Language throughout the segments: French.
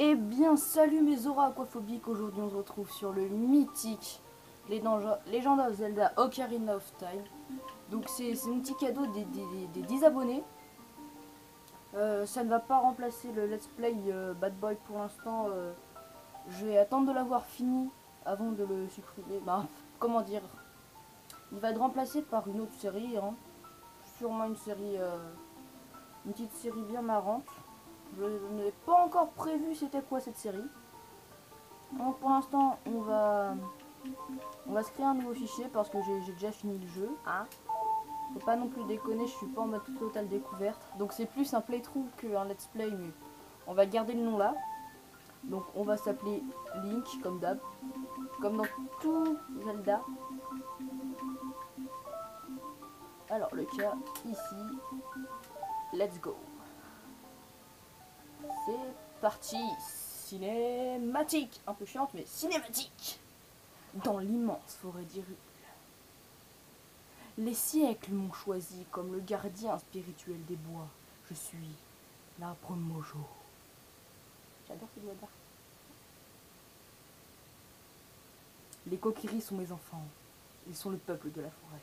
Eh bien, salut mes auras aquaphobiques, aujourd'hui on se retrouve sur le mythique Legend of Zelda Ocarina of Time. Donc c'est un petit cadeau des 10 abonnés. Ça ne va pas remplacer le let's play Bad Boy pour l'instant. Je vais attendre de l'avoir fini avant de le supprimer. Bah, comment dire, il va être remplacé par une autre série, hein. Sûrement une série, une petite série bien marrante. Je n'ai pas encore prévu c'était quoi cette série. Donc pour l'instant on va se créer un nouveau fichier parce que j'ai déjà fini le jeu, hein. Faut pas non plus déconner, je suis pas en mode totale découverte. Donc c'est plus un playthrough qu'un let's play, mais on va garder le nom là. Donc on va s'appeler Link comme d'hab, comme dans tout Zelda. Alors le cas ici, let's go. C'est parti, cinématique, un peu chiante mais cinématique. Dans l'immense forêt d'Hyrule. Les siècles m'ont choisi comme le gardien spirituel des bois. Je suis l'arbre Mojo. J'adore ce doigt. Les Kokiri sont mes enfants. Ils sont le peuple de la forêt.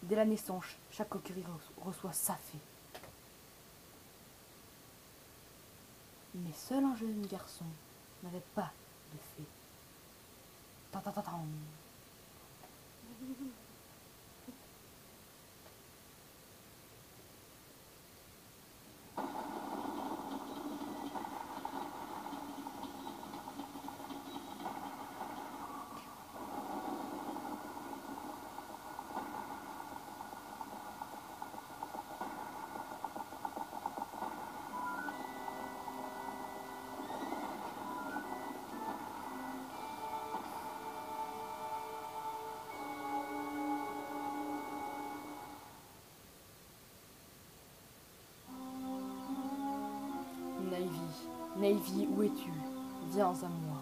Dès la naissance, chaque Kokiri reçoit sa fée. Mais seul un jeune garçon n'avait pas de fée. Ta-ta-ta-tam. Navy, où es-tu? Viens à moi.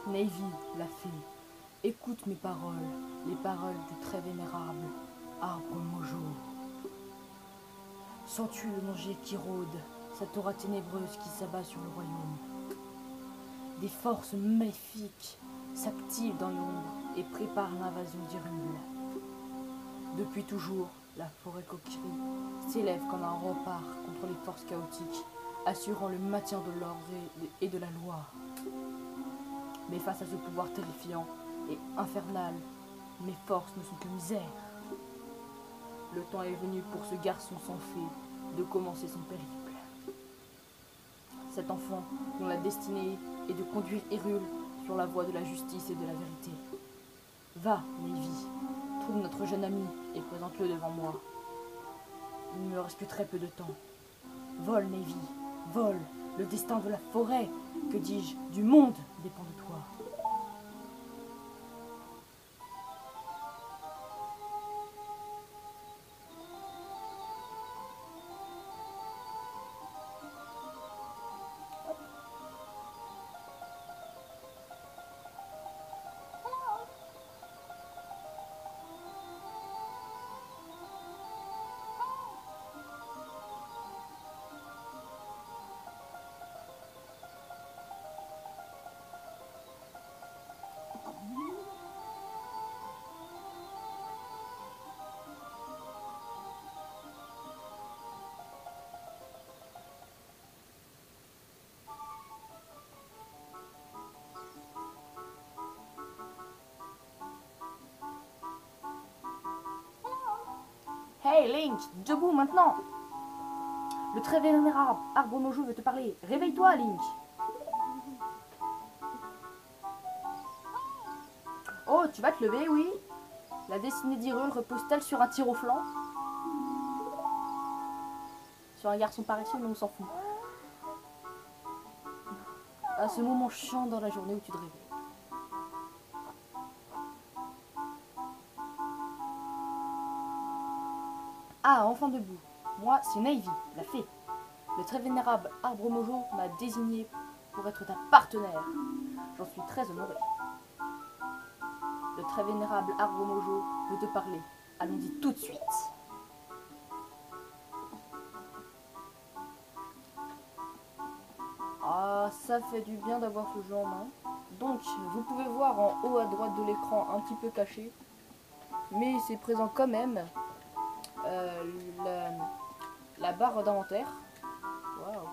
Navy, la fée, écoute mes paroles, les paroles du très vénérable arbre Mojo. Sens-tu le danger qui rôde, cette aura ténébreuse qui s'abat sur le royaume? Des forces maléfiques s'activent dans l'ombre et préparent l'invasion d'Hyrule. Depuis toujours, la forêt Kokiri s'élève comme un rempart contre les forces chaotiques, assurant le maintien de l'ordre et de la loi. Mais face à ce pouvoir terrifiant et infernal, mes forces ne sont que misère. Le temps est venu pour ce garçon sans fée de commencer son périple. Cet enfant dont la destinée est de conduire Hyrule sur la voie de la justice et de la vérité. Va, Navy, trouve notre jeune ami et présente-le devant moi. Il ne me reste que très peu de temps. Vole, Navy, vole. Le destin de la forêt, que dis-je, du monde dépend de toi. Hey Link, debout maintenant. Le très vénérable arbre Mojo veut te parler. Réveille-toi, Link. Oh, tu vas te lever, oui? La destinée d'Hyrule repose-t-elle sur un tir au flanc? Sur un garçon paresseux, mais on s'en fout. À ce moment chiant dans la journée où tu te réveilles. Ah, enfin debout. Moi, c'est Navy, la fée. Le très vénérable arbre Mojo m'a désigné pour être ta partenaire. J'en suis très honoré. Le très vénérable arbre Mojo veut te parler. Allons-y tout de suite. Ah, ça fait du bien d'avoir ce jeu en main. Donc, vous pouvez voir en haut à droite de l'écran, un petit peu caché, mais c'est présent quand même, euh, la, la barre d'inventaire. Waouh,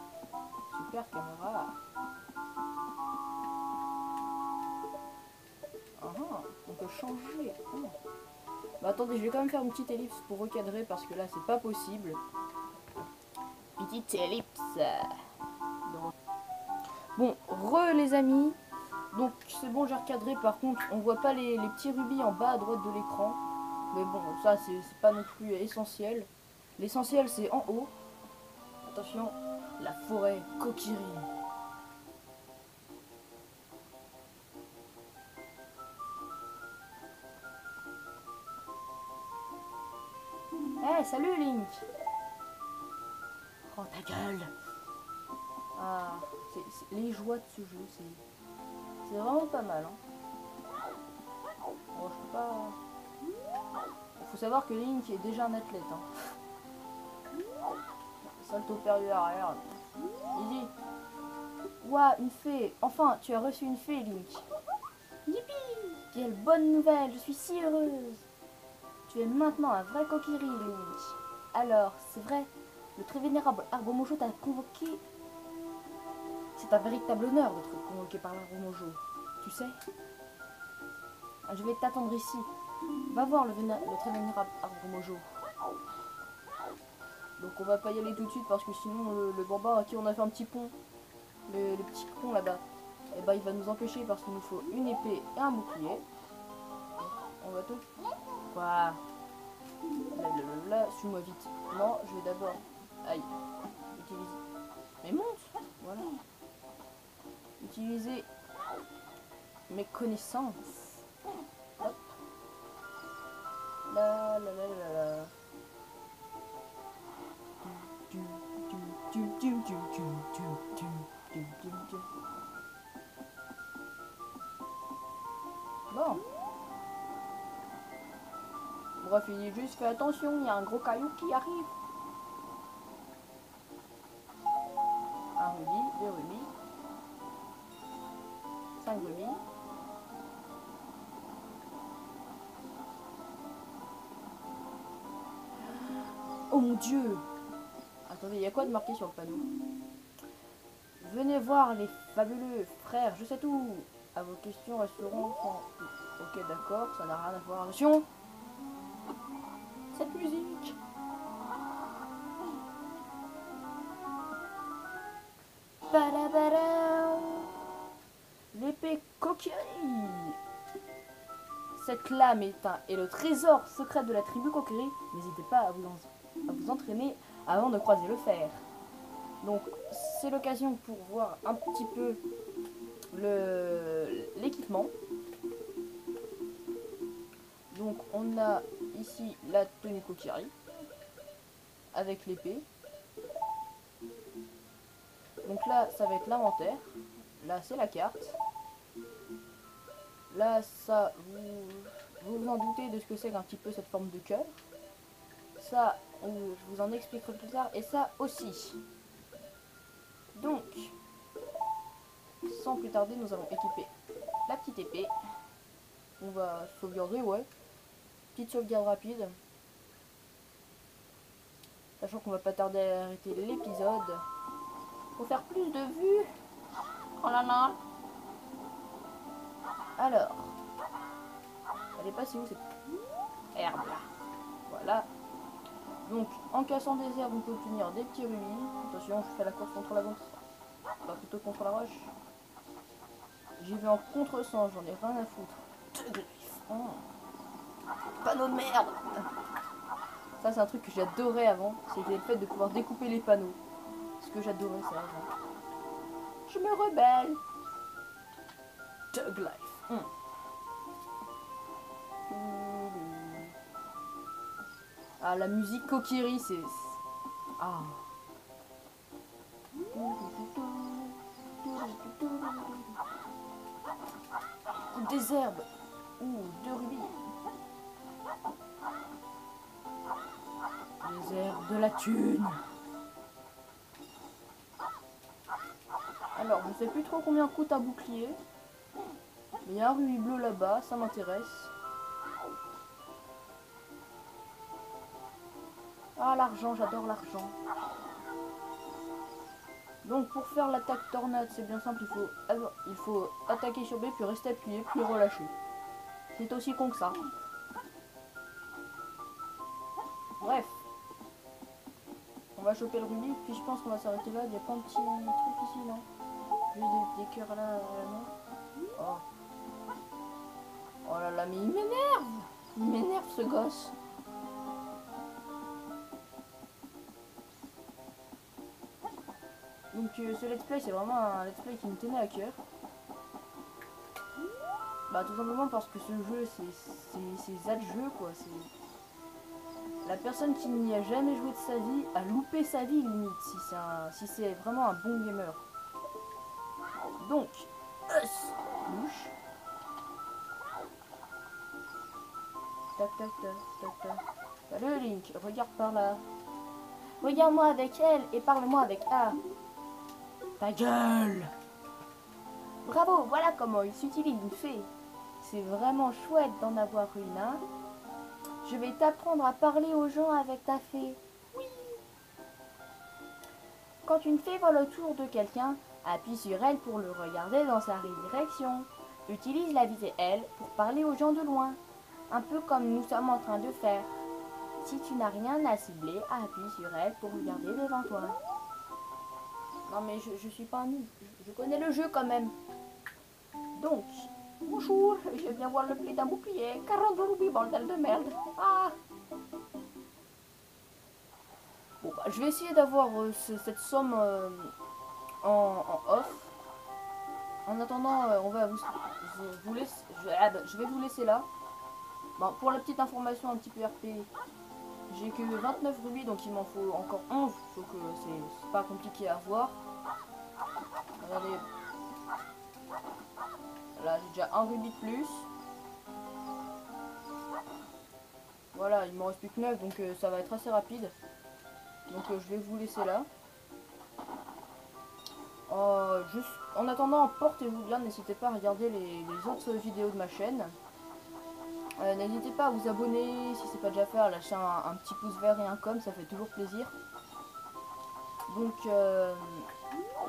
super caméra. On peut changer. Bah attendez, je vais quand même faire une petite ellipse pour recadrer parce que là c'est pas possible. Petite ellipse. Bon, les amis. Donc c'est bon, j'ai recadré. Par contre, on voit pas les petits rubis en bas à droite de l'écran. Mais bon, ça c'est pas non plus essentiel. L'essentiel c'est en haut. Attention, la forêt Kokiri. Eh, salut Link. Oh ta gueule. Ah, les joies de ce jeu, c'est vraiment pas mal. Hein. Bon, je peux pas... Faut savoir que Link est déjà un athlète. Hein. Salto perdu arrière. Easy. Ouah, une fée. Enfin, tu as reçu une fée, Link. Yippee! Quelle bonne nouvelle, je suis si heureuse. Tu es maintenant un vrai Kokiri, Link. Alors, c'est vrai, le très vénérable Arbre Mojo t'a convoqué. C'est un véritable honneur d'être convoqué par l'Arbre Mojo. Tu sais? Je vais t'attendre ici. Va voir le très vénérable Arbre Mojo. Donc on va pas y aller tout de suite parce que sinon le bambin à qui on a fait un petit pont, le petit pont là-bas, et bah il va nous empêcher parce qu'il nous faut une épée et un bouclier. On va tout. Voilà. Là, suis-moi vite. Non, je vais d'abord. Aïe. Utiliser. Mais monte. Voilà. Utiliser mes connaissances. Hop. La la la la la. Bon. Bref, il dit juste fais attention, il y a un gros caillou qui arrive. Un rubis, 2 rubis, 5 rubis. Oh mon dieu! Attendez, il y a quoi de marqué sur le panneau? Venez voir les fabuleux frères, je sais tout. À vos questions resteront sans... Ok, d'accord, ça n'a rien à voir. Attention! Cette musique! L'épée Kokiri! Cette lame est le trésor secret de la tribu Kokiri. N'hésitez pas à vous entraîner avant de croiser le fer. Donc c'est l'occasion pour voir un petit peu l'équipement. Donc on a ici la tenue Kokiri avec l'épée. Donc là ça va être l'inventaire. Là c'est la carte. Là ça vous en doutez de ce que c'est qu'un petit peu cette forme de cœur. Ça je vous en expliquerai plus tard. Et ça aussi. Donc sans plus tarder nous allons équiper la petite épée. On va sauvegarder, ouais. Petite sauvegarde rapide. Sachant qu'on va pas tarder à arrêter l'épisode. Pour faire plus de vues. Oh là là. Alors. Elle est passée où cette herbe là? Voilà. Donc en cassant des herbes on peut obtenir des petits rubis. Attention, je fais la course contre la montre. Pas plutôt contre la roche. J'y vais en contre-sens, j'en ai rien à foutre. Oh. Panneau de merde. Ça c'est un truc que j'adorais avant, c'était le fait de pouvoir découper les panneaux. Ce que j'adorais ça avant. Je me rebelle. Thug Life. Ah, la musique Kokiri, c'est... Ah. Des herbes. Ouh, 2 rubis. de la thune. Alors, je sais plus trop combien coûte un bouclier. Mais il y a un rubis bleu là-bas, ça m'intéresse. Ah, l'argent, j'adore l'argent. Donc pour faire l'attaque tornade, c'est bien simple, il faut attaquer sur B, puis rester appuyé, puis relâcher. C'est aussi con que ça. Bref. On va choper le rubis, puis je pense qu'on va s'arrêter là. Il n'y a pas un petit truc ici, non? Juste des cœurs là, à la main. Oh. Oh là là, mais il m'énerve! Il m'énerve ce gosse. Donc ce let's play, c'est vraiment un let's play qui me tenait à cœur. Bah tout simplement parce que ce jeu, c'est ça le jeu quoi. La personne qui n'y a jamais joué de sa vie a loupé sa vie limite si c'est vraiment un bon gamer. Donc, louche. Tac tac tac tac tac. Salut Link, regarde par là. Regarde-moi avec elle et parle-moi avec A. Ta gueule! Bravo, voilà comment il s'utilise une fée. C'est vraiment chouette d'en avoir une, hein. Je vais t'apprendre à parler aux gens avec ta fée. Oui. Quand une fée vole autour de quelqu'un, appuie sur elle pour le regarder dans sa direction. Utilise la visée L pour parler aux gens de loin. Un peu comme nous sommes en train de faire. Si tu n'as rien à cibler, appuie sur elle pour regarder devant toi. Non mais je suis pas un nul, je connais le jeu quand même. Donc, bonjour, je viens voir le prix d'un bouclier. 42 roupies, bordel de merde. Ah. Bon bah, je vais essayer d'avoir cette somme en off. En attendant, on va vous laisser, je vais vous laisser là. Bon, pour la petite information un petit peu RP, j'ai que 29 rubis, donc il m'en faut encore 11. Donc c'est pas compliqué à voir. Regardez. Là, j'ai déjà un rubis de plus. Voilà, il m'en reste plus que 9, donc ça va être assez rapide. Donc je vais vous laisser là. Juste en attendant, portez-vous bien, n'hésitez pas à regarder les autres vidéos de ma chaîne. N'hésitez pas à vous abonner si c'est pas déjà fait, à lâcher un petit pouce vert et un com, ça fait toujours plaisir. Donc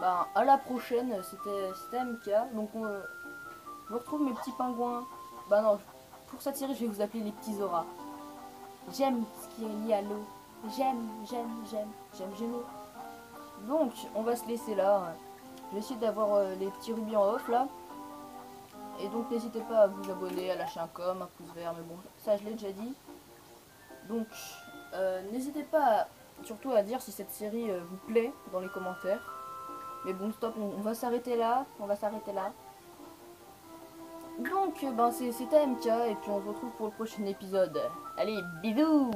bah, à la prochaine, c'était MK. Donc je vous retrouve mes petits pingouins. Bah non, pour cette série je vais vous appeler les petits Zora. J'aime ce qui est lié à l'eau. J'aime l'eau. Donc on va se laisser là. Je vais essayer d'avoir les petits rubis en off là. Et donc n'hésitez pas à vous abonner, à lâcher un com, un pouce vert, mais bon, ça je l'ai déjà dit. Donc n'hésitez pas surtout à dire si cette série vous plaît dans les commentaires. Mais bon stop, on va s'arrêter là, Donc ben c'était MK et puis on se retrouve pour le prochain épisode. Allez, bisous!